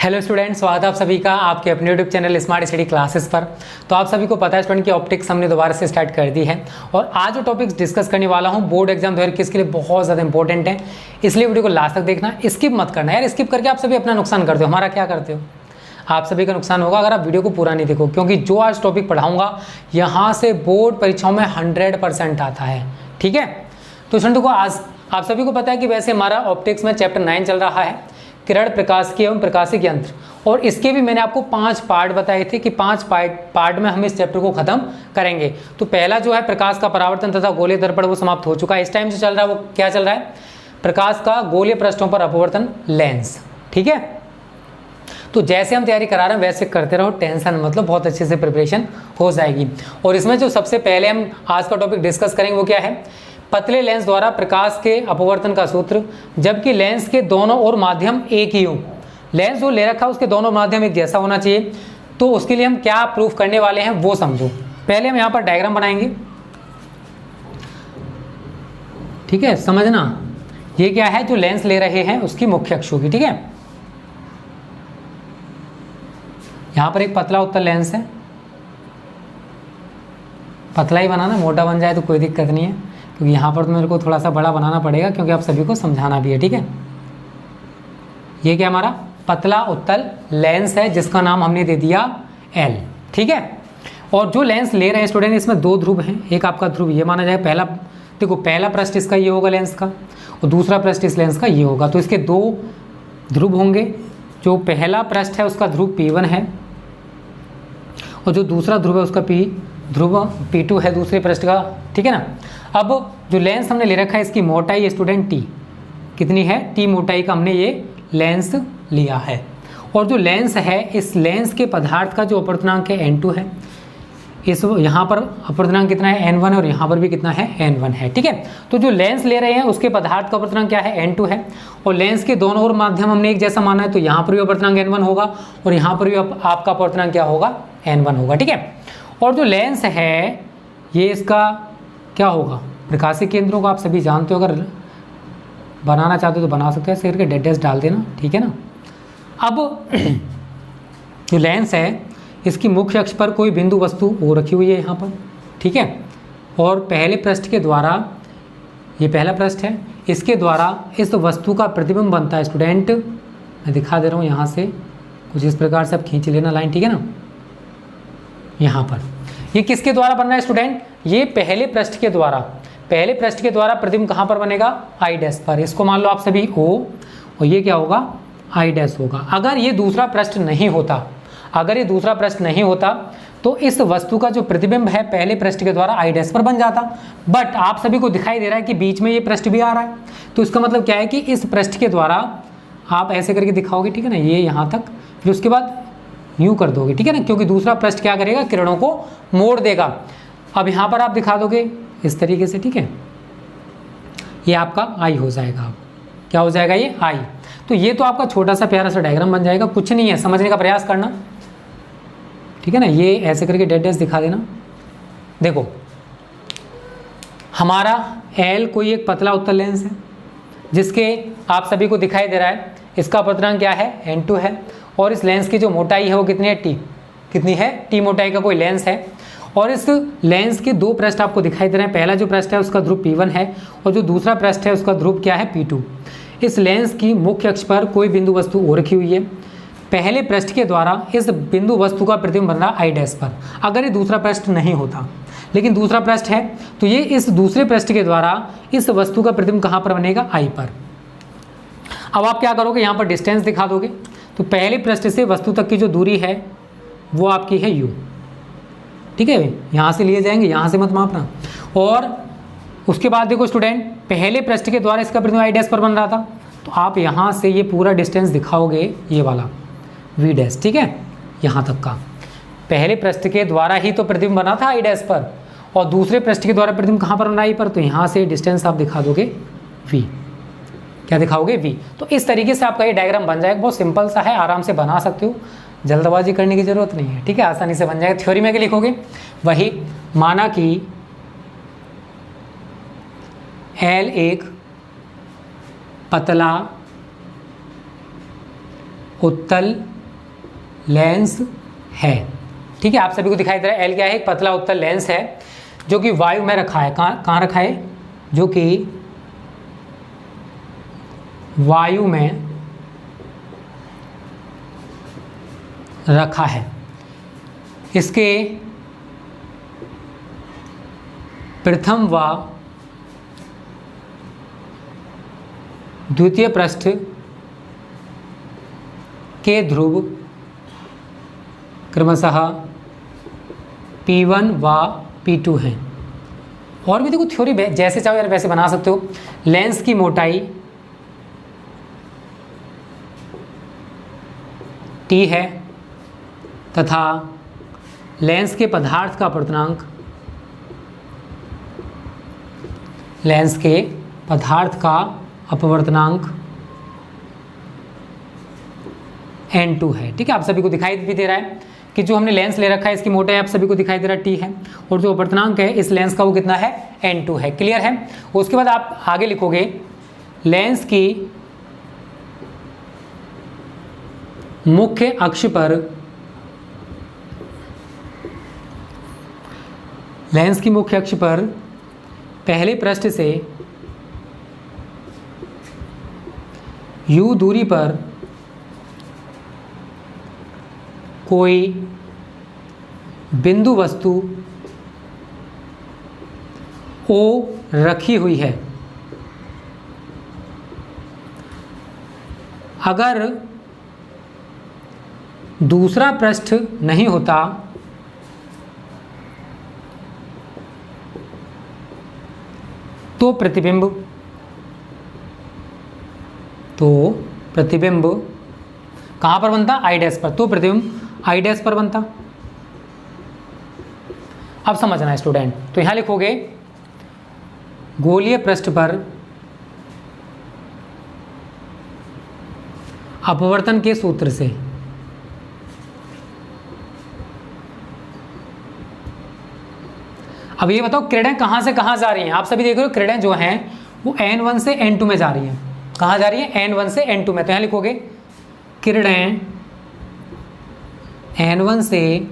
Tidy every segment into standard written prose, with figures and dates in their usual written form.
Hello students, स्वागत है आप सभी का आपके अपने YouTube channel smart study classes पर। तो आप सभी को पता है स्टूडेंट की ऑप्टिक्स हमने दोबारा से स्टार्ट कर दी है और आज जो टॉपिक्स डिस्कस करने वाला हूं बोर्ड एग्जाम 2021 के लिए बहुत ज़्यादा इंपॉर्टेंट है, इसलिए वीडियो को लास्ट तक देखना, स्किप मत करना यार। स्किप करके आप सभी अपना नुकसान करते हो। हमारा क्या करते हो? आप सभी का नुकसान होगा अगर आप वीडियो को पूरा नहीं देखो, क्योंकि जो आज टॉपिक पढ़ाऊंगा यहाँ से बोर्ड परीक्षाओं में 100% आता है। ठीक है, तो स्टूडेंट को आज आप सभी को पता है कि वैसे हमारा ऑप्टिक्स में चैप्टर 9 चल रहा है, किरण प्रकाशिकी एवं प्रकाशिक यंत्र, और इसके भी मैंने आपको 5 पार्ट बताए थे कि 5 पार्ट में हम इस चैप्टर को खत्म करेंगे। तो पहला जो है प्रकाश का परावर्तन तथा गोलीय दर्पण वो समाप्त हो चुका है। इस टाइम जो चल रहा है वो क्या चल रहा है? प्रकाश का गोलीय पृष्ठों पर अपवर्तन लेंस। ठीक है, तो जैसे हम तैयारी करा रहे हैं वैसे करते रहो, टेंशन मतलब बहुत अच्छे से प्रिपरेशन हो जाएगी। और इसमें जो सबसे पहले हम आज का टॉपिक डिस्कस करेंगे वो क्या है? पतले लेंस द्वारा प्रकाश के अपवर्तन का सूत्र, जबकि लेंस के दोनों ओर माध्यम एक ही हो। लेंस जो ले रखा है उसके दोनों माध्यम एक जैसा होना चाहिए। तो उसके लिए हम क्या प्रूफ करने वाले हैं वो समझो। पहले हम यहाँ पर डायग्राम बनाएंगे। ठीक है, समझना ये क्या है, जो लेंस ले रहे हैं उसकी मुख्य अक्ष होगी। ठीक है, यहाँ पर एक पतला उत्तल लेंस है, पतला ही बनाना, मोटा बन जाए तो कोई दिक्कत नहीं है, क्योंकि यहाँ पर तो मेरे को थोड़ा सा बड़ा बनाना पड़ेगा क्योंकि आप सभी को समझाना भी है। ठीक है, ये क्या हमारा पतला उत्तल लेंस है जिसका नाम हमने दे दिया L। ठीक है, और जो लेंस ले रहे हैं स्टूडेंट इसमें 2 ध्रुव हैं। एक आपका ध्रुव ये माना जाए, पहला देखो पहला पृष्ठ इसका ये होगा लेंस का, और दूसरा पृष्ठ इस लेंस का ये होगा। तो इसके 2 ध्रुव होंगे। जो पहला पृष्ठ है उसका ध्रुव P1 है और जो दूसरा ध्रुव है उसका ध्रुव P2 है दूसरे पृष्ठ का। ठीक है ना। अब जो लेंस हमने ले रखा है इसकी मोटाई स्टूडेंट T कितनी है? T मोटाई का हमने ये लेंस लिया है। और जो लेंस है इस लेंस के पदार्थ का जो अपवर्तनांक है N2 है। इस यहाँ पर अपवर्तनांक कितना है? N1 और यहाँ पर भी कितना है? N1 है। ठीक है, तो जो लेंस ले रहे हैं उसके पदार्थ का अपवर्तनांक क्या है? N2 है। और लेंस के दोनों ओर माध्यम हमने एक जैसा माना है, तो यहाँ पर भी अपवर्तनांक N1 होगा और यहाँ पर भी आपका अपवर्तनांक क्या होगा? N1 होगा। ठीक है, और जो लेंस है ये इसका क्या होगा? प्रकाशिक केंद्रों को आप सभी जानते हो, अगर बनाना चाहते हो तो बना सकते हैं, सिर के डेड डाल देना। ठीक है ना। अब जो लेंस है इसकी मुख्य अक्ष पर कोई बिंदु वस्तु हो रखी हुई है यहाँ पर। ठीक है, और पहले पृष्ठ के द्वारा, ये पहला पृष्ठ है, इसके द्वारा इस वस्तु का प्रतिबिंब बनता है स्टूडेंट। मैं दिखा दे रहा हूँ यहाँ से, कुछ इस प्रकार से आप खींच लेना लाइन। ठीक है ना। यहाँ पर ये किसके द्वारा बन रहा है स्टूडेंट? ये पहले पृष्ठ के द्वारा। पहले पृष्ठ के द्वारा प्रतिबिंब कहाँ पर बनेगा? आई डैश पर। इसको मान लो आप सभी O और ये क्या होगा? आई डैश होगा। अगर ये दूसरा पृष्ठ नहीं होता, अगर ये दूसरा पृष्ठ नहीं होता तो इस वस्तु का जो प्रतिबिंब है पहले पृष्ठ के द्वारा आई डैश पर बन जाता। बट आप सभी को दिखाई दे रहा है कि बीच में ये पृष्ठ भी आ रहा है, तो इसका मतलब क्या है कि इस पृष्ठ के द्वारा आप ऐसे करके दिखाओगे। ठीक है ना, ये यहाँ तक, फिर उसके बाद यूँ कर दोगे। ठीक है ना, क्योंकि दूसरा पृष्ठ क्या करेगा? किरणों को मोड़ देगा। अब यहाँ पर आप दिखा दोगे इस तरीके से। ठीक है, ये आपका आई हो जाएगा। अब क्या हो जाएगा? ये आई। तो ये तो आपका छोटा सा प्यारा सा डायग्राम बन जाएगा। कुछ नहीं है, समझने का प्रयास करना। ठीक है ना, ये ऐसे करके डेड डैश दिखा देना। देखो हमारा L कोई एक पतला उत्तल लेंस है जिसके आप सभी को दिखाई दे रहा है इसका अपवर्तनांक क्या है? N2 है। और इस लेंस की जो मोटाई है वो कितनी है? T। कितनी है? T मोटाई का कोई लेंस है। और इस लेंस के 2 पृष्ठ आपको दिखाई दे रहे हैं। पहला जो पृष्ठ है उसका ध्रुव P1 है और जो दूसरा पृष्ठ है उसका ध्रुव क्या है? P2। इस लेंस की मुख्य अक्ष पर कोई बिंदु वस्तु हो रखी हुई है। पहले पृष्ठ के द्वारा इस बिंदु वस्तु का प्रतिबिंब बन रहा आई डैश पर। अगर ये दूसरा पृष्ठ नहीं होता, लेकिन दूसरा पृष्ठ है, तो ये इस दूसरे पृष्ठ के द्वारा इस वस्तु का प्रतिबिंब कहाँ पर बनेगा? आई पर। अब आप क्या करोगे? यहाँ पर डिस्टेंस दिखा दोगे। तो पहले पृष्ठ से वस्तु तक की जो दूरी है वो आपकी है U। ठीक है, यहाँ से लिए जाएंगे, यहाँ से मत मापना। और उसके बाद देखो स्टूडेंट, पहले पृष्ठ के द्वारा इसका प्रतिबिंब आई डैश पर बन रहा था, तो आप यहाँ से ये पूरा डिस्टेंस दिखाओगे, ये वाला V डैश। ठीक है, यहाँ तक का पहले पृष्ठ के द्वारा ही तो प्रतिबिंब बना था आई डैश पर, और दूसरे पृष्ठ के द्वारा प्रतिबिंब कहाँ पर बना? आई पर। तो यहाँ से डिस्टेंस आप दिखा दोगे V। क्या दिखाओगे? V। तो इस तरीके से आपका ये डायग्राम बन जाएगा। बहुत सिंपल सा है, आराम से बना सकते हो, जल्दबाजी करने की जरूरत नहीं है। ठीक है, आसानी से बन जाएगा। थ्योरी में क्या लिखोगे? वही माना कि L एक पतला उत्तल लेंस है। ठीक है, आप सभी को दिखाई दे रहा है एल क्या है, एक पतला उत्तल लेंस है जो कि वायु में रखा है। कहाँ रखा है, जो कि वायु में रखा है। इसके प्रथम व द्वितीय पृष्ठ के ध्रुव क्रमशः P1 व P2 हैं। और भी देखो थ्योरी जैसे चाहो यार वैसे बना सकते हो। लेंस की मोटाई T है तथा लेंस के पदार्थ का अपवर्तनांक, लेंस के पदार्थ का अपवर्तनांक N2 है। ठीक है, आप सभी को दिखाई भी दे रहा है कि जो हमने लेंस ले रखा है इसकी मोटाई आप सभी को दिखाई दे रहा है T है, और जो अपवर्तनांक है इस लेंस का वो कितना है, N2 है। क्लियर है। उसके बाद आप आगे लिखोगे लेंस की मुख्य अक्ष पर, लेंस की मुख्य अक्ष पर पहले पृष्ठ से U दूरी पर कोई बिंदु वस्तु O रखी हुई है। अगर दूसरा पृष्ठ नहीं होता तो प्रतिबिंब कहाँ पर बनता, आई डैश पर, तो प्रतिबिंब आई डैश पर बनता। अब समझना है स्टूडेंट, तो यहाँ लिखोगे गोलीय पृष्ठ पर अपवर्तन के सूत्र से अब ये बताओ किरणें कहाँ से कहाँ जा रही हैं। आप सभी देख रहे हो किरणें जो हैं वो N1 से N2 में जा रही हैं। कहाँ जा रही है, N1 से N2 में। तो यहाँ लिखोगे किरणें N1 से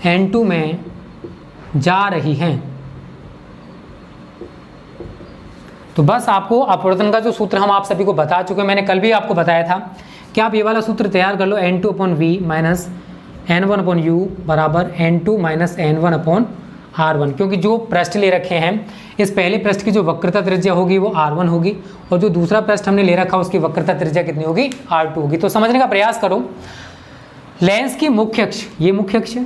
N2 में जा रही हैं। तो बस आपको अपवर्तन का जो सूत्र हम आप सभी को बता चुके हैं, मैंने कल भी आपको बताया था कि आप ये वाला सूत्र तैयार कर लो, N2/V माइनस N1/U बराबर N2 माइनस N1/R1। क्योंकि जो पृष्ठ ले रखे हैं इस पहले पृष्ठ की जो वक्रता त्रिज्या होगी वो R1 होगी, और जो दूसरा पृष्ठ हमने ले रखा उसकी वक्रता त्रिज्या कितनी होगी, R2 होगी। तो समझने का प्रयास करो, लेंस की मुख्य अक्ष, ये मुख्य अक्ष है,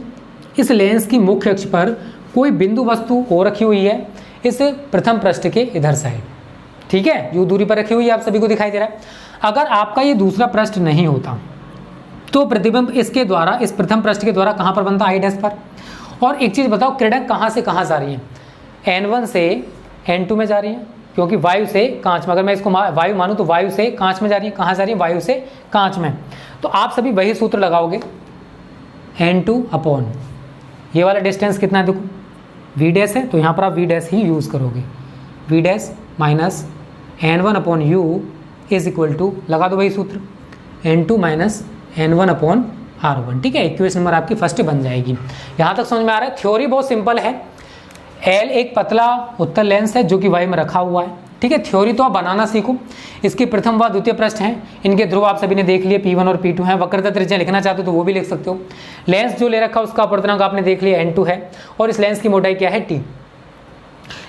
इस लेंस की मुख्य अक्ष पर कोई बिंदु वस्तु O रखी हुई है इस प्रथम पृष्ठ के इधर साइड। ठीक है, U दूरी पर रखी हुई है, आप सभी को दिखाई दे रहा है। अगर आपका ये दूसरा पृष्ठ नहीं होता तो प्रतिबिंब इसके द्वारा, इस प्रथम पृष्ठ के द्वारा कहाँ पर बनता, आई डैश पर। और एक चीज़ बताओ, किरणें कहाँ से कहाँ जा रही हैं, N1 से N2 में जा रही हैं, क्योंकि वायु से कांच में, अगर मैं इसको वायु मानूं तो वायु से कांच में जा रही है। कहाँ जा रही है, वायु से कांच में। तो आप सभी वही सूत्र लगाओगे, N2 अपॉन ये वाला डिस्टेंस कितना है, देखो V डैश है, तो यहाँ पर आप V डैश ही यूज़ करोगे, V dash minus N1/U is equal to, लगा दो वही सूत्र, N2 माइनस N1/R1। ठीक है, इक्वेशन नंबर आपकी फर्स्ट बन जाएगी। यहाँ तक समझ में आ रहा है। थ्योरी बहुत सिंपल है। L एक पतला उत्तल लेंस है जो कि वायु में रखा हुआ है। ठीक है, थ्योरी तो आप बनाना सीखो। इसके प्रथम व द्वितीय पृष्ठ हैं, इनके ध्रुव आप सभी ने देख लिए P1 और P2 हैं। वक्रता त्रिज्या लिखना चाहते हो तो वो भी लिख सकते हो। लेंस जो ले रखा उसका अपवर्तनांक आपने देख लिया N2 है, और इस लेंस की मोटाई क्या है, T।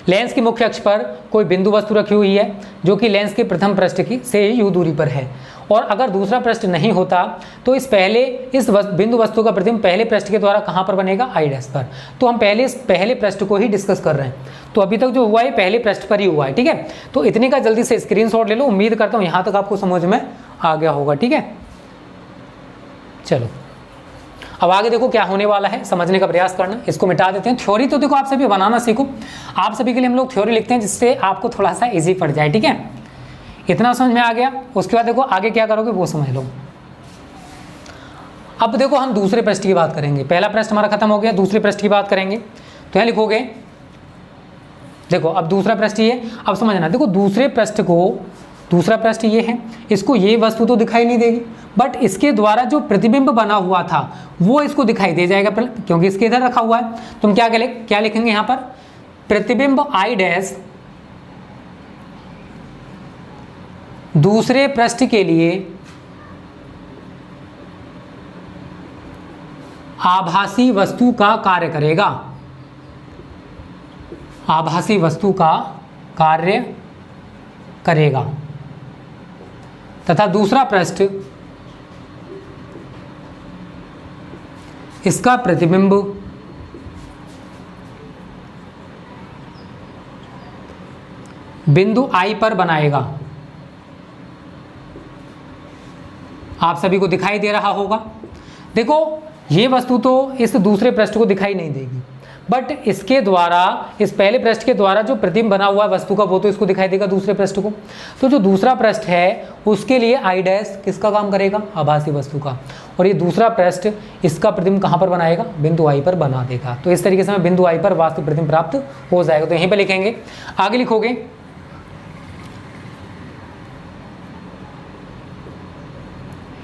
लेंस की मुख्य अक्ष पर कोई बिंदु वस्तु रखी हुई है जो कि लेंस के प्रथम पृष्ठ की से U दूरी पर है, और अगर दूसरा पृष्ठ नहीं होता तो इस बिंदु वस्तु का प्रतिबिंब पहले पृष्ठ के द्वारा कहाँ पर बनेगा, आई डैश पर। तो हम इस पहले पृष्ठ को ही डिस्कस कर रहे हैं। तो अभी तक जो हुआ है पहले पृष्ठ पर ही हुआ है। ठीक है, तो इतने का जल्दी से स्क्रीनशॉट ले लो। उम्मीद करता हूँ यहाँ तक आपको समझ में आ गया होगा। ठीक है, चलो अब आगे देखो क्या होने वाला है, समझने का प्रयास करना। इसको मिटा देते हैं। थ्योरी तो देखो आप सभी बनाना सीखो। आप सभी के लिए हम लोग थ्योरी लिखते हैं जिससे आपको थोड़ा सा इजी पड़ जाए। ठीक है, इतना समझ में आ गया। उसके बाद देखो आगे क्या करोगे वो समझ लो। अब देखो हम दूसरे पृष्ठ की बात करेंगे। पहला पृष्ठ हमारा खत्म हो गया, दूसरे पृष्ठ की बात करेंगे। तो यहाँ लिखोगे, देखो अब दूसरा पृष्ठ ये, अब समझना। देखो दूसरे पृष्ठ को, दूसरा पृष्ठ ये है, इसको ये वस्तु तो दिखाई नहीं देगी, बट इसके द्वारा जो प्रतिबिंब बना हुआ था वो इसको दिखाई दे जाएगा, क्योंकि इसके इधर रखा हुआ है। तुम क्या लिखेंगे यहाँ पर, प्रतिबिंब आई डैश दूसरे पृष्ठ के लिए आभासी वस्तु का कार्य करेगा, आभासी वस्तु का कार्य करेगा, तथा दूसरा पृष्ठ इसका प्रतिबिंब बिंदु आई पर बनाएगा। आप सभी को दिखाई दे रहा होगा। देखो ये वस्तु तो इस दूसरे पृष्ठ को दिखाई नहीं देगी, बट इसके द्वारा, इस पहले पृष्ठ के द्वारा जो प्रतिबिंब बना हुआ है वस्तु का वो तो इसको दिखाई देगा दूसरे पृष्ठ को। तो जो दूसरा पृष्ठ है उसके लिए आई डैश किसका काम करेगा, आभासी वस्तु का, और ये दूसरा पृष्ठ इसका प्रतिबिंब कहाँ पर बनाएगा, बिंदु आई पर बना देगा। तो इस तरीके से हमें बिंदु आई पर वास्तविक प्रतिबिंब प्राप्त हो जाएगा। तो यहीं पर लिखेंगे, आगे लिखोगे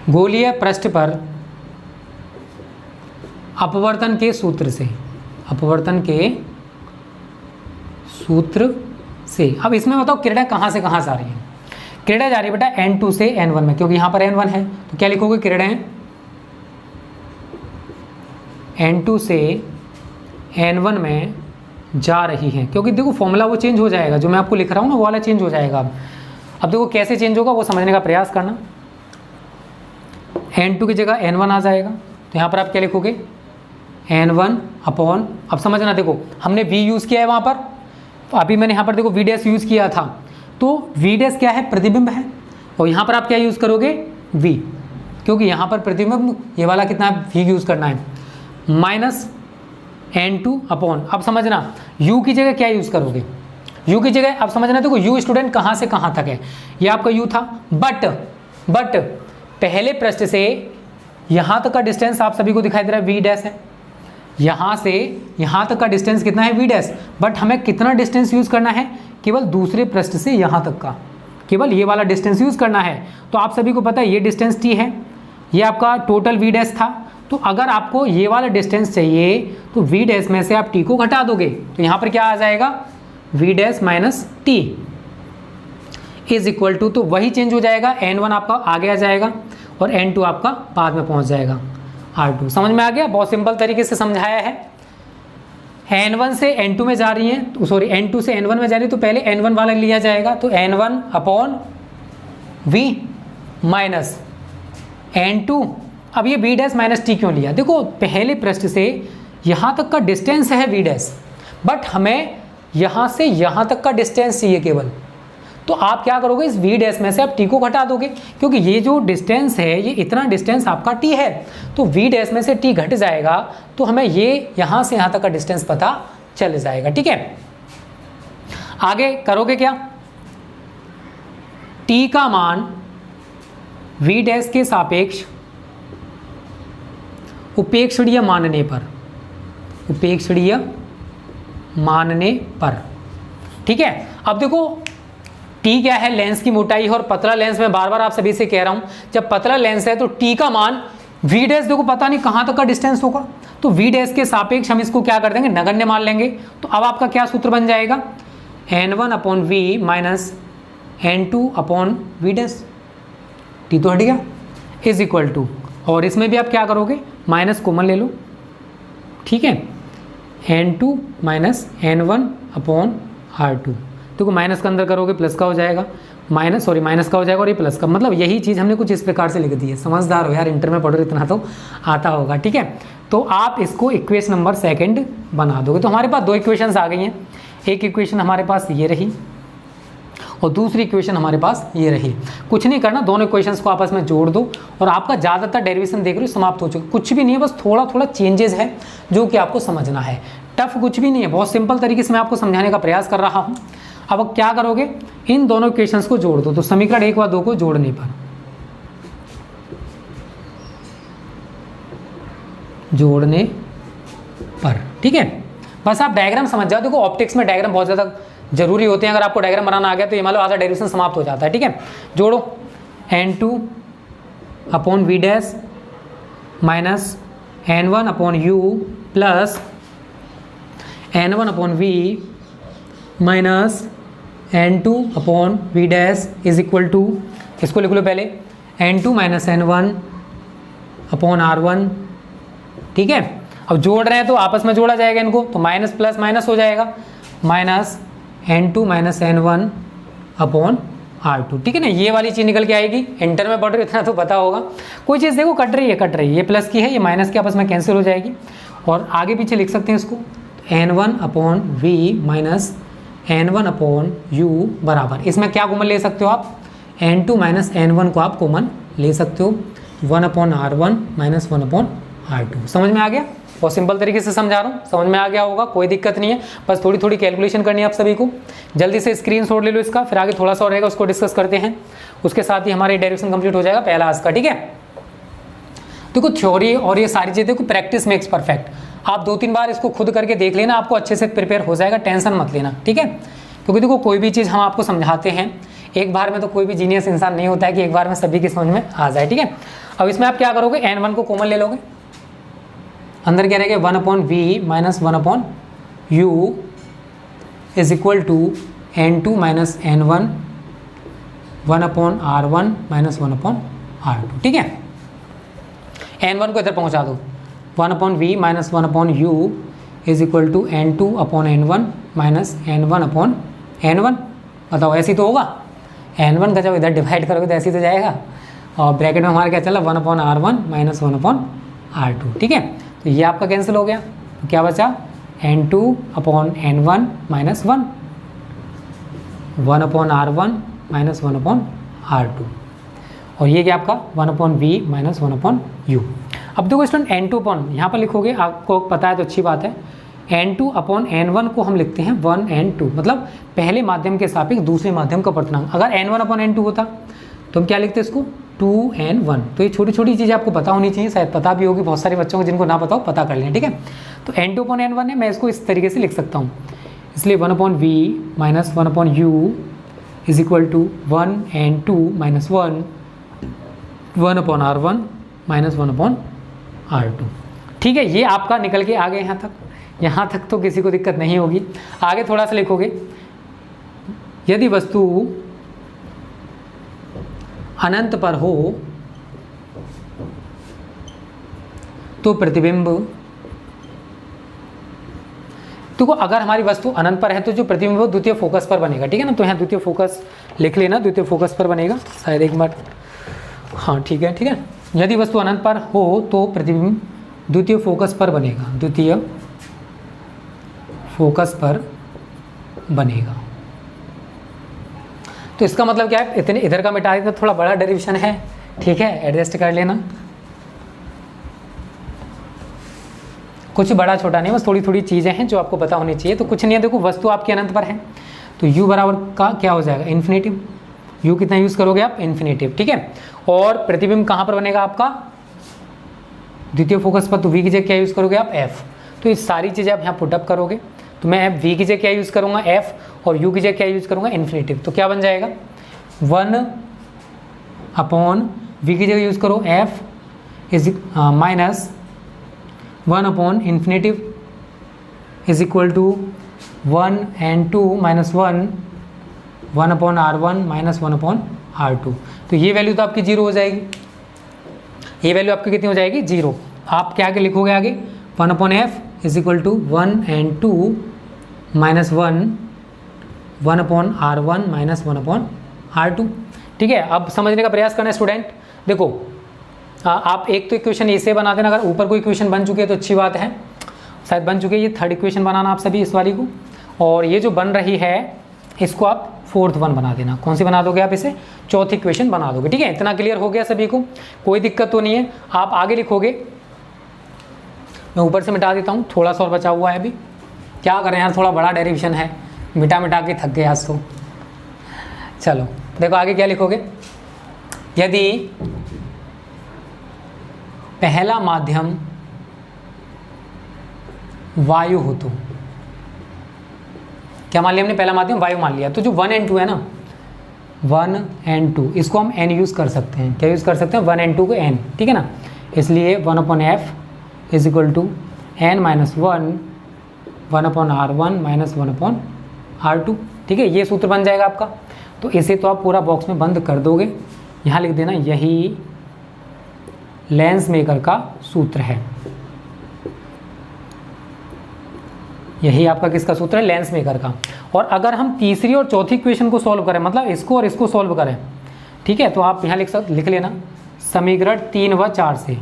गोलीय पृष्ठ पर अपवर्तन के सूत्र से, अपवर्तन के सूत्र से। अब इसमें बताओ किरणें कहाँ से कहाँ से आ रही हैं। किरणें जा रही है बेटा N2 से N1 में, क्योंकि यहाँ पर N1 है तो क्या लिखोगे, किरणें N2 से N1 में जा रही हैं। क्योंकि देखो फॉर्मूला वो चेंज हो जाएगा, जो मैं आपको लिख रहा हूँ ना वो वाला चेंज हो जाएगा। अब देखो कैसे चेंज होगा वो समझने का प्रयास करना। N2 की जगह N1 आ जाएगा, तो यहाँ पर आप क्या लिखोगे, N1 अपॉन, अब समझना देखो हमने V यूज़ किया है वहाँ पर, अभी मैंने यहाँ पर देखो V डैश यूज़ किया था, तो V डैश क्या है, प्रतिबिंब है, और यहाँ पर आप क्या यूज़ करोगे, V, क्योंकि यहाँ पर प्रतिबिंब ये वाला कितना है, V यूज़ करना है, माइनस N2 अपॉन, अब समझना U की जगह क्या यूज़ करोगे, U की जगह, अब समझना देखो U स्टूडेंट कहाँ से कहाँ तक है, ये आपका U था, बट पहले पृष्ठ से यहाँ तक का डिस्टेंस आप सभी को दिखाई दे रहा है V डैश है, यहाँ से यहाँ तक का डिस्टेंस कितना है, V डैश, बट हमें कितना डिस्टेंस यूज़ करना है, केवल दूसरे पृष्ठ से यहाँ तक का, केवल ये वाला डिस्टेंस यूज़ करना है। तो आप सभी को पता है ये डिस्टेंस T है, ये आपका टोटल V डैश था, तो अगर आपको ये वाला डिस्टेंस चाहिए तो V डैश में से आप T को घटा दोगे, तो यहाँ पर क्या आ जाएगा, V dash minus T is equal to, तो वही चेंज हो जाएगा, N1 आपका आगे आ जाएगा और N2 आपका बाद में पहुँच जाएगा R2। समझ में आ गया, बहुत सिंपल तरीके से समझाया है। N1 से N2 में जा रही है, सॉरी N2 से N1 में जा रही है, तो पहले N1 वाला लिया जाएगा, तो N1 upon V minus N2। अब ये V डैश माइनस T क्यों लिया, देखो पहले पृष्ठ से यहाँ तक का डिस्टेंस है V डैश, बट हमें यहाँ से यहाँ तक का डिस्टेंस चाहिए केवल, तो आप क्या करोगे, इस V डैश में से आप T को घटा दोगे, क्योंकि ये जो डिस्टेंस है ये इतना डिस्टेंस आपका T है, तो V डैश में से T घट जाएगा, तो हमें ये यहाँ से यहाँ तक का डिस्टेंस पता चल जाएगा। ठीक है, आगे करोगे क्या, T का मान V डैश के सापेक्ष उपेक्षणीय मानने पर, उपेक्षणीय मानने पर। ठीक है, अब देखो T क्या है, लेंस की मोटाई, और पतला लेंस में बार बार आप सभी से कह रहा हूं, जब पतला लेंस है तो T का मान V डैश देखो पता नहीं कहां तक का डिस्टेंस होगा, तो V डैश के सापेक्ष हम इसको क्या कर देंगे, नगण्य मान लेंगे। तो अब आपका क्या सूत्र बन जाएगा, N1 upon V minus N2 upon V dash, T तो हट गया, इज इक्वल टू, और इसमें भी आप क्या करोगे, माइनस कॉमन ले लो। ठीक है, N2 minus N1 upon R2, देखो माइनस का अंदर करोगे प्लस का हो जाएगा, माइनस का हो जाएगा और ये प्लस का, मतलब यही चीज़ हमने कुछ इस प्रकार से लिख दी है। समझदार हो यार, इंटर में पढ़ो इतना तो आता होगा। ठीक है, तो आप इसको इक्वेशन नंबर सेकंड बना दोगे। तो हमारे पास दो इक्वेशंस आ गई हैं, एक इक्वेशन हमारे पास ये रही और दूसरी इक्वेशन हमारे पास ये रही। कुछ नहीं करना, दोनों इक्वेशंस को आपस में जोड़ दो और आपका ज़्यादातर डेरिवेशन देख रहे हो समाप्त हो चुका। कुछ भी नहीं है, बस थोड़ा थोड़ा चेंजेस है जो कि आपको समझना है। टफ कुछ भी नहीं है, बहुत सिंपल तरीके से मैं आपको समझाने का प्रयास कर रहा हूँ। अब क्या करोगे, इन दोनों इक्वेशंस को जोड़ दो। तो समीकरण 1 व 2 को जोड़ने पर, ठीक है, बस आप डायग्राम समझ जाओ। देखो ऑप्टिक्स में डायग्राम बहुत ज़्यादा जरूरी होते हैं, अगर आपको डायग्राम बनाना आ गया तो ये मान लो आधा डेरिवेशन समाप्त हो जाता है। ठीक है, जोड़ो N2 upon V dash minus N1 upon U plus N1 upon V minus N2 upon V dash is equal to, इसको लिख लो पहले, N2 minus N1 upon R1। ठीक है, अब जोड़ रहे हैं तो आपस में जोड़ा जाएगा इनको, तो माइनस प्लस माइनस हो जाएगा, minus N2 minus N1 upon R2। ठीक है ना, ये वाली चीज़ निकल के आएगी। इंटर में पढ़ रहे हो इतना तो पता होगा। कोई चीज़ देखो कट रही है, ये प्लस की है, ये माइनस की आपस में कैंसिल हो जाएगी, और आगे पीछे लिख सकते हैं इसको, N1 upon V minus N1 upon U बराबर, इसमें क्या कॉमन ले सकते हो आप, N2 माइनस N1 को आप कॉमन ले सकते हो, 1 upon R1 minus 1 upon R2। समझ में आ गया? बहुत सिंपल तरीके से समझा रहा हूँ, समझ में आ गया होगा, कोई दिक्कत नहीं है। बस थोड़ी थोड़ी कैलकुलेशन करनी है आप सभी को। जल्दी से स्क्रीनशॉट ले लो इसका, फिर आगे थोड़ा सा और रहेगा उसको डिस्कस करते हैं। उसके साथ ही हमारी डेरिवेशन कंप्लीट हो जाएगा पहला आज का। ठीक है, देखो थ्योरी और ये सारी चीज़ें को प्रैक्टिस मेक्स परफेक्ट। आप 2-3 बार इसको खुद करके देख लेना, आपको अच्छे से प्रिपेयर हो जाएगा, टेंशन मत लेना। ठीक है, क्योंकि देखो कोई भी चीज़ हम आपको समझाते हैं एक बार में, तो कोई भी जीनियस इंसान नहीं होता है कि एक बार में सभी की समझ में आ जाए। ठीक है, अब इसमें आप क्या करोगे, N1 को कॉमन ले लोगे, अंदर क्या रहेगा 1 upon V minus 1 upon U is equal to N2 minus N1 1 upon R1 minus 1 upon R2। ठीक है, N1 को इधर पहुंचा दो, 1 upon V minus 1 upon U is equal to N2 upon N1 minus N1 upon N1। बताओ ऐसी तो होगा, N1 का जब इधर डिवाइड करोगे तो ऐसी तो जाएगा, और ब्रैकेट में हमारा क्या चला 1 upon R1 minus 1 upon R2। ठीक है, तो ये आपका कैंसिल हो गया, तो क्या बचा N2 upon N1 minus 1, 1 upon R1 minus 1 upon R2, और ये क्या आपका 1 upon V minus 1 upon U. अब देखो स्टूडेंट N2 अपॉन यहाँ पर लिखोगे, आपको पता है तो अच्छी बात है, N2 अपॉन N1 को हम लिखते हैं 1 N2, मतलब पहले माध्यम के सापेक्ष दूसरे माध्यम का अपवर्तनांक। अगर N1 अपॉन N2 होता तो हम क्या लिखते हैं इसको 2N1। तो ये छोटी छोटी चीज़ें आपको पता होनी चाहिए, शायद पता भी होगी बहुत सारे बच्चों को, जिनको ना पता हो पता कर लें। ठीक है, तो N2 अपॉन N1 है, मैं इसको इस तरीके से लिख सकता हूँ, इसलिए 1 upon V minus 1 upon U is equal to 1 N2 minus 1 upon R1 minus 1 upon R2। ठीक है, ये आपका निकल के आ गए यहाँ तक तो किसी को दिक्कत नहीं होगी। आगे थोड़ा सा लिखोगे, यदि वस्तु अनंत पर हो तो प्रतिबिंब, तो अगर हमारी वस्तु अनंत पर है तो जो प्रतिबिंब द्वितीय फोकस पर बनेगा। ठीक है ना, तो यहाँ द्वितीय फोकस लिख लेना, द्वितीय फोकस पर बनेगा शायद एक बार। हाँ ठीक है, ठीक है, यदि वस्तु अनंत पर हो तो प्रतिबिंब द्वितीय फोकस पर बनेगा, द्वितीय फोकस पर बनेगा। तो इसका मतलब क्या है, इतने इधर का मिटा देते, थोड़ा बड़ा डेरिवेशन है। ठीक है, एडजस्ट कर लेना, कुछ बड़ा छोटा नहीं, बस थोड़ी थोड़ी चीज़ें हैं जो आपको पता होनी चाहिए। तो कुछ नहीं है, देखो वस्तु आपके अनंत पर है तो u बराबर का क्या हो जाएगा, इन्फिनेटिव। u कितना यूज़ करोगे आप, इन्फिनेटिव। ठीक है, और प्रतिबिंब कहाँ पर बनेगा आपका, द्वितीय फोकस पर, तो v की जगह क्या यूज़ करोगे आप, f। तो ये सारी चीज़ें आप यहाँ पुटअप करोगे, तो मैं v की जगह क्या यूज़ करूँगा, f, और u की जगह क्या यूज़ करूँगा, इन्फिनेटिव। तो क्या बन जाएगा 1 अपॉन v की जगह यूज़ करो f is minus 1 upon infinitive is equal to 1 N2 minus 1 upon R1 minus 1 upon R2। तो ये वैल्यू तो आपकी 0 हो जाएगी, ये वैल्यू आपकी कितनी हो जाएगी, 0। आप क्या आगे लिखोगे, आगे 1 upon f is equal to 1 N2 minus 1 upon R1 minus 1 upon R2। ठीक है, अब समझने का प्रयास करना स्टूडेंट। देखो आप एक तो इक्वेशन इसे बना देना, अगर ऊपर कोई इक्वेशन बन चुकी है तो अच्छी बात है, शायद बन चुकी है। ये थर्ड इक्वेशन बनाना आप सभी इस वाली को, और ये जो बन रही है इसको आप फोर्थ वन बना देना। कौन सी बना दोगे आप, इसे चौथी इक्वेशन बना दोगे। ठीक है, इतना क्लियर हो गया सभी को, कोई दिक्कत तो नहीं है। आप आगे लिखोगे, मैं ऊपर से मिटा देता हूँ, थोड़ा सा और बचा हुआ है अभी, क्या करें यार, थोड़ा बड़ा डेरिवेशन है, मिटा मिटा के थक गए आज तो। चलो देखो आगे क्या लिखोगे, यदि पहला माध्यम वायु हो तो, क्या मान लिया हमने, पहला माध्यम वायु मान लिया, तो जो 1 and 2 है ना, 1 and 2, इसको हम n यूज़ कर सकते हैं। क्या यूज़ कर सकते हैं? 1 and 2 को n, ठीक है ना। इसलिए 1/f is equal to n minus 1/r1 minus 1/r2, ठीक है। ये सूत्र बन जाएगा आपका। तो इसे तो आप पूरा बॉक्स में बंद कर दोगे, यहाँ लिख देना यही लेंस मेकर का सूत्र है। यही आपका किसका सूत्र है? लेंस मेकर का। और अगर हम तीसरी और चौथी इक्वेशन को सॉल्व करें, मतलब इसको और इसको सॉल्व करें, ठीक है, तो आप यहाँ लिख लेना समीकरण 3 व 4 से।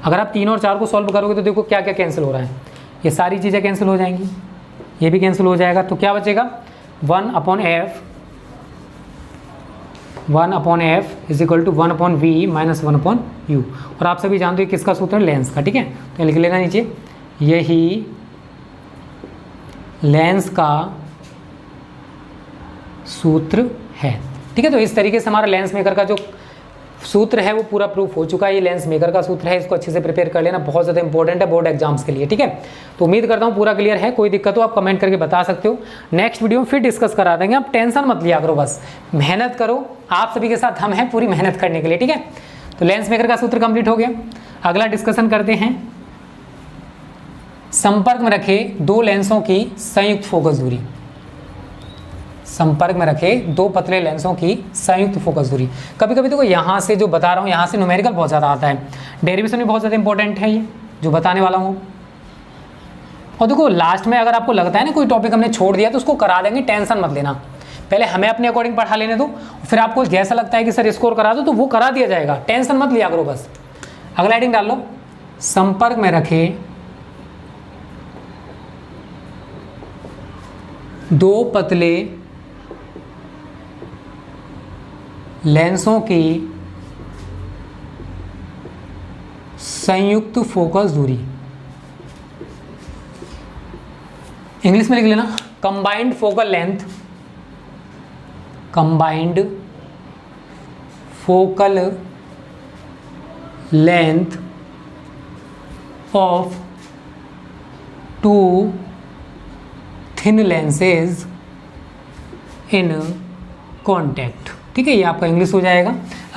अगर आप 3 और 4 को सॉल्व करोगे तो देखो क्या क्या कैंसिल हो रहा है। ये सारी चीज़ें कैंसिल हो जाएंगी, ये भी कैंसिल हो जाएगा। तो क्या बचेगा? 1/f is equal to 1/v minus 1/u। और आप सभी जानते हो किसका सूत्र है? लेंस का, ठीक है। तो लिख लेना नीचे यही लेंस का सूत्र है, ठीक है। तो इस तरीके से हमारा लेंस मेकर का जो सूत्र है वो पूरा प्रूफ हो चुका है। ये लेंस मेकर का सूत्र है, इसको अच्छे से प्रिपेयर कर लेना, बहुत ज़्यादा इंपॉर्टेंट है बोर्ड एग्जाम्स के लिए, ठीक है। तो उम्मीद करता हूँ पूरा क्लियर है। कोई दिक्कत हो आप कमेंट करके बता सकते हो, नेक्स्ट वीडियो में फिर डिस्कस करा देंगे। आप टेंशन मत लिया करो, बस मेहनत करो। आप सभी के साथ हम हैं पूरी मेहनत करने के लिए, ठीक है। तो लेंस मेकर का सूत्र कंप्लीट हो गया। अगला डिस्कशन करते हैं, संपर्क में रखे दो लेंसों की संयुक्त फोकस दूरी। संपर्क में रखे दो पतले लेंसों की संयुक्त फोकस दूरी। कभी कभी देखो यहाँ से जो बता रहा हूँ, यहाँ से न्यूमेरिकल बहुत ज़्यादा आता है, डेरिवेशन भी बहुत ज़्यादा इंपॉर्टेंट है ये जो बताने वाला हूँ। और देखो लास्ट में अगर आपको लगता है ना कोई टॉपिक हमने छोड़ दिया तो उसको करा देंगे, टेंशन मत लेना। पहले हमें अपने अकॉर्डिंग पढ़ा लेने दो, फिर आपको जैसा लगता है कि सर स्कोर करा दो तो वो करा दिया जाएगा, टेंशन मत लिया करो बस। अगला हेडिंग डाल लो, संपर्क में रखे दो पतले लेंसों की संयुक्त फोकस दूरी। इंग्लिश में लिख लेना combined focal length, combined focal length of two thin lenses in contact, ठीक है। ये आपका इंग्लिश हो जाएगा।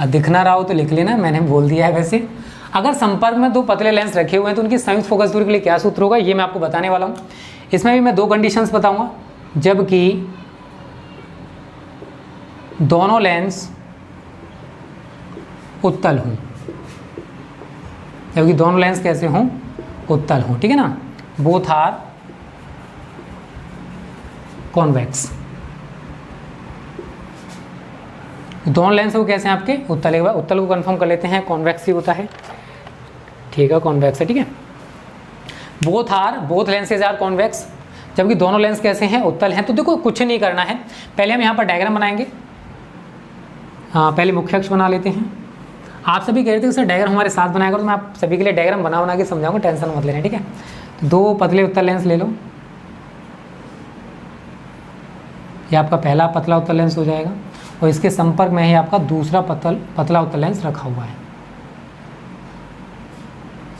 दिख ना रहा हो तो लिख लेना, मैंने बोल दिया है। वैसे अगर संपर्क में दो पतले लेंस रखे हुए हैं तो उनकी संयुक्त फोकस दूरी के लिए क्या सूत्र होगा ये मैं आपको बताने वाला हूँ। इसमें भी मैं दो कंडीशंस बताऊंगा, जबकि दोनों लेंस उत्तल हों, जबकि दोनों लेंस कैसे हों? उत्तल हों, ठीक है ना। Both are convex. दोनों लेंस वो कैसे हैं आपके? उत्तल। एक बार उत्तल को कंफर्म कर लेते हैं, कॉन्वेक्स ही होता है, ठीक है, कॉन्वेक्स है, ठीक है। बोथ लेंसेज आर कॉन्वेक्स, जबकि दोनों लेंस कैसे हैं? उत्तल हैं। तो देखो कुछ नहीं करना है, पहले हम यहाँ पर डायग्राम बनाएंगे। हाँ, पहले मुख्य अक्ष बना लेते हैं। आप सभी कह रहे थे कि सर डायग्राम हमारे साथ बनाएगा, तो मैं आप सभी के लिए डायग्राम बना के समझाऊंगा, टेंशन मत लेना, ठीक है। तो दो पतले उत्तल लेंस ले लो, ये आपका पहला पतला उत्तल लेंस हो जाएगा, और इसके संपर्क में ही आपका दूसरा पतला उत्तल लेंस रखा हुआ है।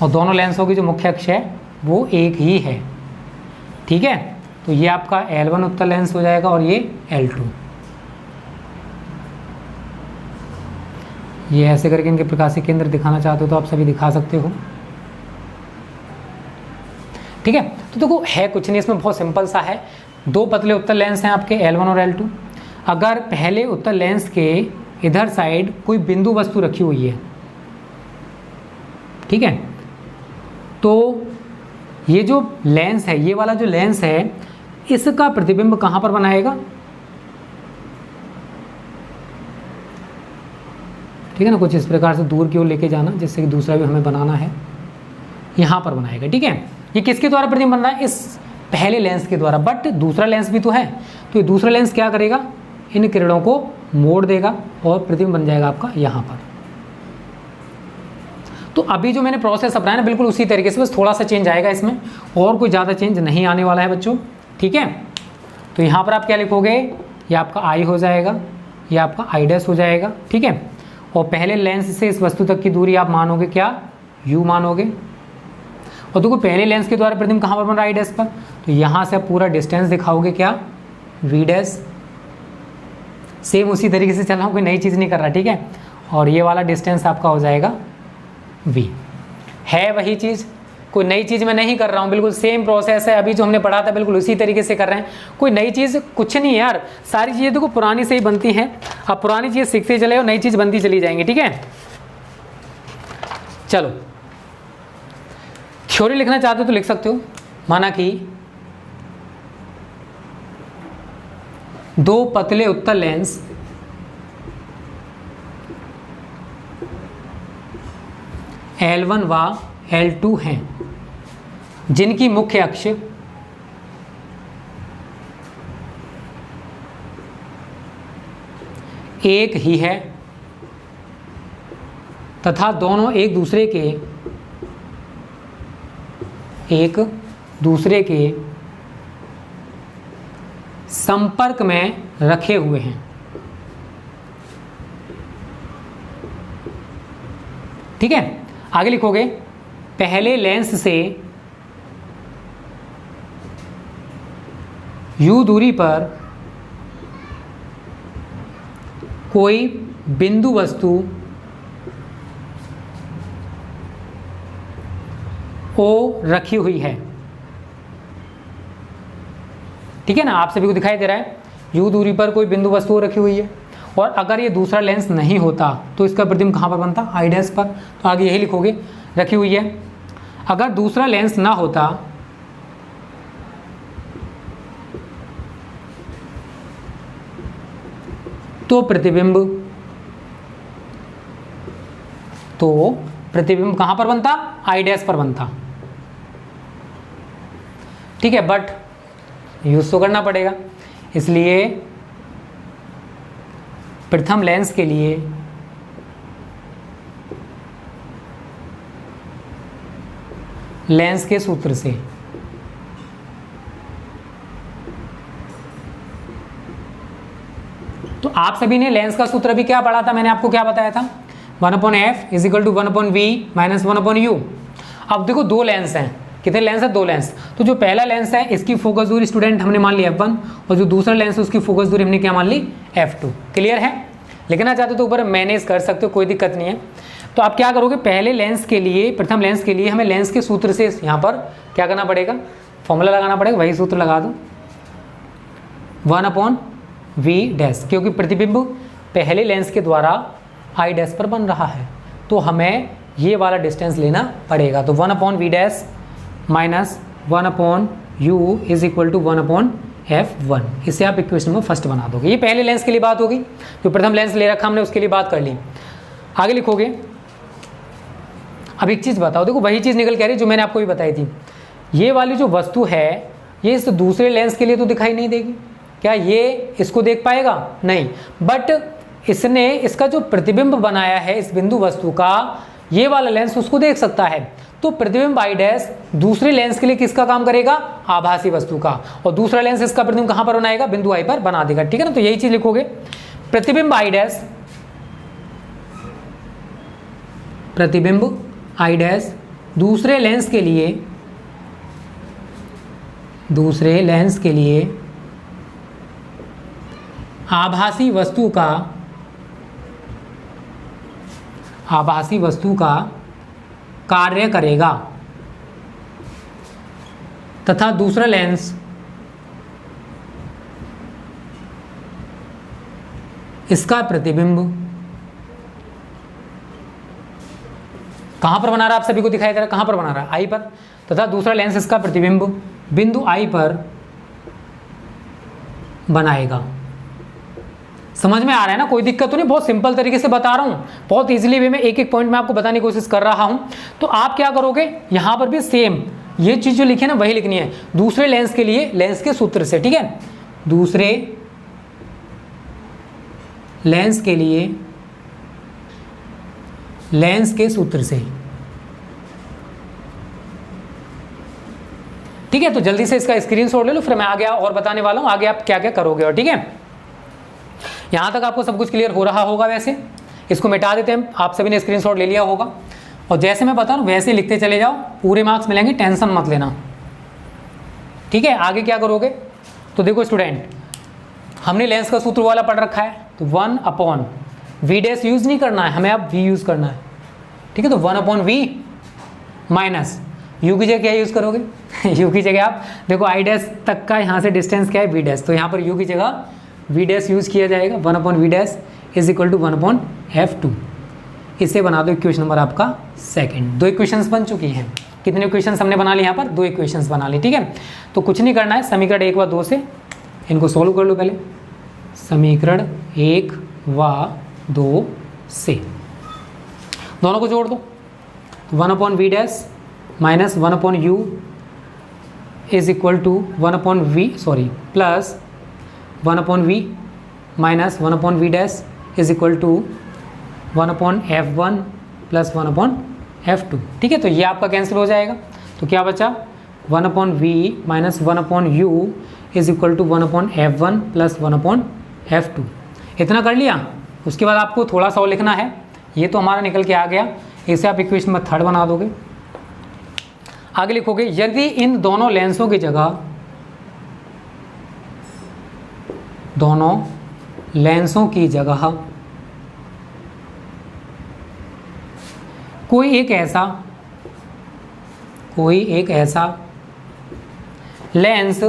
और दोनों लेंसों की जो मुख्य अक्ष है वो एक ही है, ठीक है। तो ये आपका L1 उत्तल लेंस हो जाएगा और ये L2। ये ऐसे करके इनके प्रकाशीय केंद्र दिखाना चाहते हो तो आप सभी दिखा सकते हो, ठीक है। तो देखो है कुछ नहीं, इसमें बहुत सिंपल सा है। दो पतले उत्तल लेंस हैं आपके L1 और L2। अगर पहले उत्तल लेंस के इधर साइड कोई बिंदु वस्तु रखी हुई है, ठीक है, तो ये जो लेंस है, ये वाला जो लेंस है, इसका प्रतिबिंब कहाँ पर बनाएगा? ठीक है ना, कुछ इस प्रकार से दूर की ओर लेके जाना, जिससे कि दूसरा भी हमें बनाना है, यहाँ पर बनाएगा, ठीक है। ये किसके द्वारा प्रतिबिंब बन रहा है? इस पहले लेंस के द्वारा, बट दूसरा लेंस भी तो है। तो ये दूसरा लेंस क्या करेगा? इन किरणों को मोड़ देगा और प्रतिबिंब बन जाएगा आपका यहाँ पर। तो अभी जो मैंने प्रोसेस अपनाया ना, बिल्कुल उसी तरीके से, बस थोड़ा सा चेंज आएगा इसमें, और कोई ज़्यादा चेंज नहीं आने वाला है बच्चों, ठीक है। तो यहाँ पर आप क्या लिखोगे? ये आपका आई हो जाएगा, ये आपका आई डैश हो जाएगा, ठीक है। और पहले लेंस से इस वस्तु तक की दूरी आप मानोगे क्या? यू मानोगे। और देखो पहले लेंस के द्वारा प्रतिबिंब कहाँ पर बन रहा है? आई डैश पर। तो यहाँ से आप पूरा डिस्टेंस दिखाओगे क्या? वी डैश, सेम उसी तरीके से चल रहा हूँ, कोई नई चीज़ नहीं कर रहा, ठीक है। और ये वाला डिस्टेंस आपका हो जाएगा v, है वही चीज़, कोई नई चीज़ मैं नहीं कर रहा हूँ, बिल्कुल सेम प्रोसेस है, अभी जो हमने पढ़ा था बिल्कुल उसी तरीके से कर रहे हैं, कोई नई चीज़ कुछ नहीं है यार, सारी चीज़ें देखो पुरानी से ही बनती हैं, अब पुरानी चीज़ सीखते चले और नई चीज़ बनती चली जाएंगी, ठीक है। चलो थ्योरी लिखना चाहते हो तो लिख सकते हो, माना कि दो पतले उत्तल लेंस L1 व L2 हैं, जिनकी मुख्य अक्ष एक ही है तथा दोनों एक दूसरे के संपर्क में रखे हुए हैं। ठीक है, आगे लिखोगे, पहले लेंस से u दूरी पर कोई बिंदु वस्तु O रखी हुई है। ठीक है ना, आप सभी को दिखाई दे रहा है, u दूरी पर कोई बिंदु वस्तु O रखी हुई है, और अगर ये दूसरा लेंस नहीं होता तो इसका प्रतिबिंब कहाँ पर बनता, आई डैश पर। तो आगे यही लिखोगे, रखी हुई है। अगर दूसरा लेंस ना होता तो प्रतिबिंब कहाँ पर बनता, आई डैश पर बनता। ठीक है, बट यूज तो करना पड़ेगा, इसलिए प्रथम लेंस के लिए लेंस के सूत्र से तो आप सभी ने लेंस का सूत्र भी क्या पढ़ा था, मैंने आपको क्या बताया था, 1/f is equal to 1/v minus 1/u। अब देखो दो लेंस हैं, कितने लेंस है, दो लेंस। तो जो पहला लेंस है इसकी फोकस दूरी स्टूडेंट हमने मान ली f1, और जो दूसरा लेंस है उसकी फोकस दूरी हमने क्या मान ली, f2। क्लियर है, लिखना चाहते हो तो ऊपर मैनेज कर सकते हो, कोई दिक्कत नहीं है। तो आप क्या करोगे, पहले लेंस के लिए, प्रथम लेंस के लिए हमें लेंस के सूत्र से यहाँ पर क्या करना पड़ेगा, फॉर्मूला लगाना पड़ेगा, वही सूत्र लगा दो, 1/v डैश, क्योंकि प्रतिबिंब पहले लेंस के द्वारा आई डैश पर बन रहा है, तो हमें ये वाला डिस्टेंस लेना पड़ेगा। तो 1/v dash minus 1/u is equal to 1/f1। इसे आप इक्वेशन में फर्स्ट बना दोगे। ये पहले लेंस के लिए बात होगी, जो प्रथम लेंस ले रखा हमने उसके लिए बात कर ली। आगे लिखोगे, अब एक चीज़ बताओ, देखो वही चीज़ निकल के आ रही जो मैंने आपको भी बताई थी, ये वाली जो वस्तु है ये इस दूसरे लेंस के लिए तो दिखाई नहीं देगी, क्या ये इसको देख पाएगा, नहीं, बट इसने इसका जो प्रतिबिंब बनाया है इस बिंदु वस्तु का, ये वाला लेंस उसको देख सकता है। तो प्रतिबिंब आई डैश दूसरे लेंस के लिए किसका काम करेगा, आभासी वस्तु का, और दूसरा लेंस इसका प्रतिबिंब कहाँ पर बनाएगा, बिंदु आई पर बना देगा। ठीक है ना, तो यही चीज लिखोगे, प्रतिबिंब आई डैश, प्रतिबिंब आई डैश दूसरे लेंस के लिए आभासी वस्तु का कार्य करेगा तथा दूसरा लेंस इसका प्रतिबिंब कहां पर बना रहा है, आप सभी को दिखाई दे रहा है, कहां पर बना रहा है, आई पर, तथा दूसरा लेंस इसका प्रतिबिंब बिंदु आई पर बनाएगा। समझ में आ रहा है ना, कोई दिक्कत तो नहीं, बहुत सिंपल तरीके से बता रहा हूँ, बहुत इजीली वे में एक एक पॉइंट में आपको बताने की कोशिश कर रहा हूँ। तो आप क्या करोगे, यहाँ पर भी सेम ये चीज़ जो लिखी है ना वही लिखनी है, दूसरे लेंस के लिए लेंस के सूत्र से। ठीक है, दूसरे लेंस के लिए लेंस के सूत्र से। ठीक है, तो जल्दी से इसका स्क्रीनशॉट ले लो, फिर मैं आगे और बताने वाला हूँ आगे आप क्या क्या करोगे। और ठीक है, यहाँ तक आपको सब कुछ क्लियर हो रहा होगा। वैसे इसको मिटा देते हैं, आप सभी ने स्क्रीनशॉट ले लिया होगा, और जैसे मैं बता रहा हूँ वैसे लिखते चले जाओ, पूरे मार्क्स मिलेंगे, टेंशन मत लेना। ठीक है, आगे क्या करोगे, तो देखो स्टूडेंट, हमने लेंस का सूत्र वाला पढ़ रखा है, तो 1 अपॉन वी डैश यूज़ नहीं करना है हमें, अब वी यूज़ करना है, ठीक है। तो 1 अपॉन वी माइनस यू की जगह क्या यूज़ करोगे यू की जगह आप देखो आई डैश तक का यहाँ से डिस्टेंस क्या है वी डैश, तो यहाँ पर यू की जगह वी डैश यूज़ किया जाएगा। 1 upon V dash is equal to 1 upon F2। इसे बना दो इक्वेशन नंबर आपका सेकंड। 2 इक्वेशंस बन चुकी हैं। कितने इक्वेशंस हमने बना ली यहाँ पर? 2 इक्वेशंस बना ली, ठीक है। तो कुछ नहीं करना है, समीकरण 1 व 2 से इनको सोल्व कर लो पहले। समीकरण 1 व 2 से दोनों को जोड़ दो। 1 upon V dash minus 1 upon U is equal to 1 upon V plus 1 upon V minus 1 upon V dash is equal to 1 upon F1 plus 1 upon F2, ठीक है। तो ये आपका कैंसिल हो जाएगा, तो क्या बचा 1 upon V minus 1 upon U is equal to 1 upon F1 plus 1 upon F2। इतना कर लिया। उसके बाद आपको थोड़ा सा और लिखना है, ये तो हमारा निकल के आ गया, इसे आप इक्वेशन में 3 बना दोगे। आगे लिखोगे यदि इन दोनों लेंसों की जगह, दोनों लेंसों की जगह कोई एक ऐसा लेंस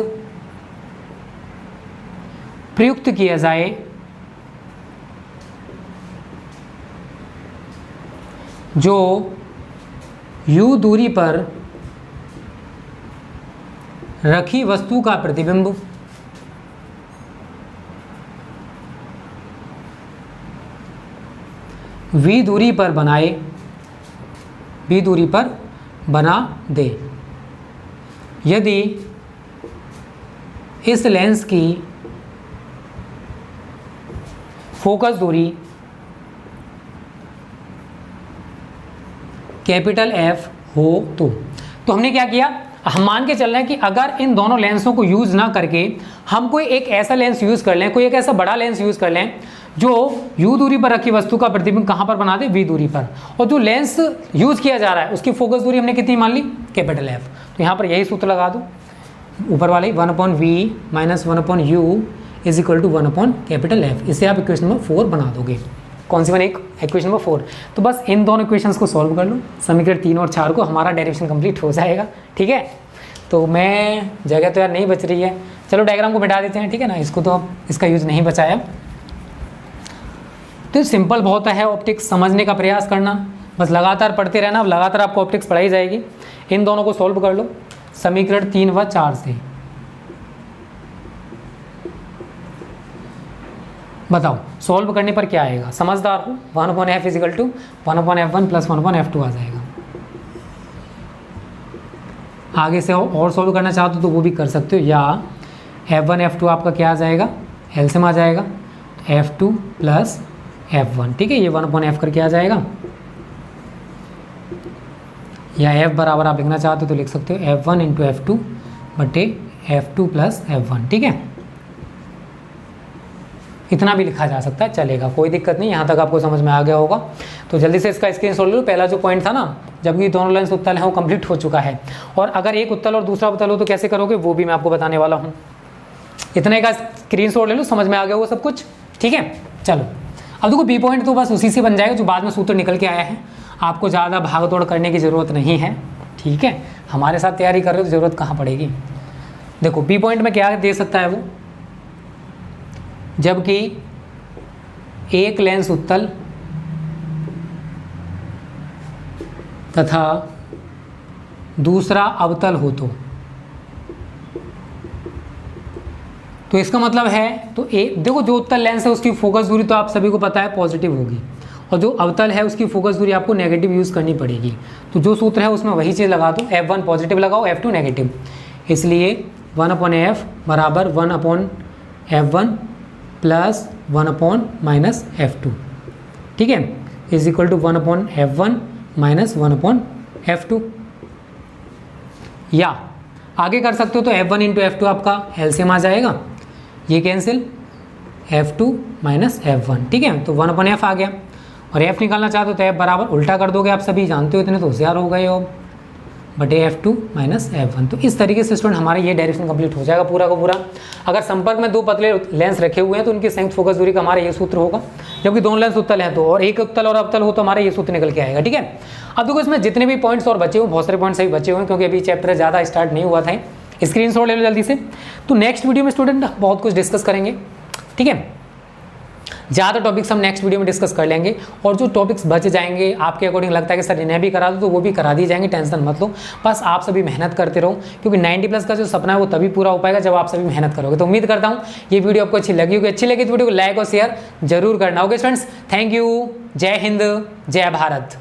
प्रयुक्त किया जाए जो u दूरी पर रखी वस्तु का प्रतिबिंब v दूरी पर बना दे। यदि इस लेंस की फोकस दूरी कैपिटल F हो तो हमने क्या किया, हम मान के चल रहे हैं कि अगर इन दोनों लेंसों को यूज़ ना करके हम कोई एक ऐसा लेंस यूज़ कर लें, कोई एक ऐसा बड़ा लेंस यूज़ कर लें जो u दूरी पर रखी वस्तु का प्रतिबिंब कहाँ पर बना दे, v दूरी पर, और जो लेंस यूज़ किया जा रहा है उसकी फोकस दूरी हमने कितनी मान ली, कैपिटल F। तो यहाँ पर यही सूत्र लगा दो, ऊपर वाले 1 upon V minus 1 upon U is equal to 1 upon capital F। इसे आप इक्वेशन नंबर 4 बना दोगे। कौन सी बने? Equation number 4। तो बस इन दोनों इक्वेशंस को सॉल्व कर लो, समीकरण 3 और 4 को, हमारा डेरिवेशन कंप्लीट हो जाएगा, ठीक है। तो मैं जगह तो यार नहीं बच रही है, चलो डायग्राम को मिटा देते हैं, ठीक है ना, इसको तो अब इसका यूज़ नहीं बचाया। तो सिंपल बहुत है ऑप्टिक्स, समझने का प्रयास करना, बस लगातार पढ़ते रहना, अब लगातार आपको ऑप्टिक्स पढ़ाई जाएगी। इन दोनों को सॉल्व कर लो समीकरण 3 व 4 से। बताओ सॉल्व करने पर क्या आएगा, समझदार हो। 1 upon F is equal to 1 upon F1 plus 1 upon F2 आ जाएगा। आगे से और सॉल्व करना चाहते हो तो वो भी कर सकते हो, या F1 F2 आपका क्या आ जाएगा, एलसीएम आ जाएगा, F2 प्लस F1, ठीक है। ये 1 अपॉन F करके आ जाएगा, या F बराबर आप लिखना चाहते हो तो लिख सकते हो F1 इंटू F2 बटे F2 प्लस F1, ठीक है। इतना भी लिखा जा सकता है, चलेगा, कोई दिक्कत नहीं। यहाँ तक आपको समझ में आ गया होगा। तो जल्दी से इसका स्क्रीनशॉट ले लो। पहला जो पॉइंट था ना, जबकि दोनों लेंस उत्तल हैं, वो कंप्लीट हो चुका है। और अगर एक उत्तल और दूसरा उत्तल हो तो कैसे करोगे, वो भी मैं आपको बताने वाला हूँ। इतने का स्क्रीनशॉट ले लो, समझ में आ गया होगा सब कुछ, ठीक है। चलो अब देखो बी पॉइंट तो बस उसी से बन जाएगा जो बाद में सूत्र निकल के आया है। आपको ज़्यादा भाग दौड़ करने की ज़रूरत नहीं है, ठीक है। हमारे साथ तैयारी कर रहे हो तो ज़रूरत कहाँ पड़ेगी। देखो बी पॉइंट में क्या दे सकता है वो, जबकि एक लेंस उत्तल तथा दूसरा अवतल हो तो इसका मतलब है, तो देखो जो उत्तल लेंस है उसकी फोकस दूरी तो आप सभी को पता है पॉजिटिव होगी, और जो अवतल है उसकी फोकस दूरी आपको नेगेटिव यूज़ करनी पड़ेगी। तो जो सूत्र है उसमें वही चीज़ लगा दो, F1 पॉजिटिव लगाओ, F2 नेगेटिव। इसलिए 1 अपॉन F बराबर 1 upon F1 plus 1 upon minus F2, ठीक है, is equal to 1 upon F1 minus 1 upon F2। या आगे कर सकते हो तो F1 इंटू F2 आपका एलसीएम आ जाएगा, ये कैंसिल, F2 माइनस F1, ठीक है। तो 1 अपॉन F आ गया, और F निकालना चाहते हो तो F बराबर उल्टा कर दोगे, आप सभी जानते हो, इतने तो होशियार हो गए हो। बटे F2 माइनस F1। तो इस तरीके से स्टूडेंट हमारा ये डायरेक्शन कंप्लीट हो जाएगा पूरा का पूरा। अगर संपर्क में दो पतले लेंस रखे हुए हैं तो उनकी संयुक्त फोकस दूरी का हमारा ये सूत्र होगा, जबकि दोनों लेंस उत्तल हैं तो, और एक उत्तल और अवतल हो तो हमारा ये सूत्र निकल के आएगा, ठीक है। अब देखो इसमें जितने भी पॉइंट्स और बचे हुए, बहुत सारे पॉइंट्स अभी बचे हुए हैं क्योंकि अभी चैप्टर ज़्यादा स्टार्ट नहीं हुआ था। स्क्रीनशॉट ले लो जल्दी से। तो नेक्स्ट वीडियो में स्टूडेंट बहुत कुछ डिस्कस करेंगे, ठीक है। ज़्यादा टॉपिक्स हम नेक्स्ट वीडियो में डिस्कस कर लेंगे, और जो टॉपिक्स बच जाएंगे आपके अकॉर्डिंग लगता है कि सर इन्हें भी करा दो, तो वो भी करा दी जाएंगे, टेंशन मत लो। बस आप सभी मेहनत करते रहो, क्योंकि 90+ का जो सपना है वो तभी पूरा हो पाएगा जब आप सभी मेहनत करोगे। तो उम्मीद करता हूँ ये वीडियो आपको अच्छी लगी होगी। अच्छी लगी तो वीडियो को लाइक और शेयर जरूर करना। Okay students, thank you. जय हिंद, जय भारत।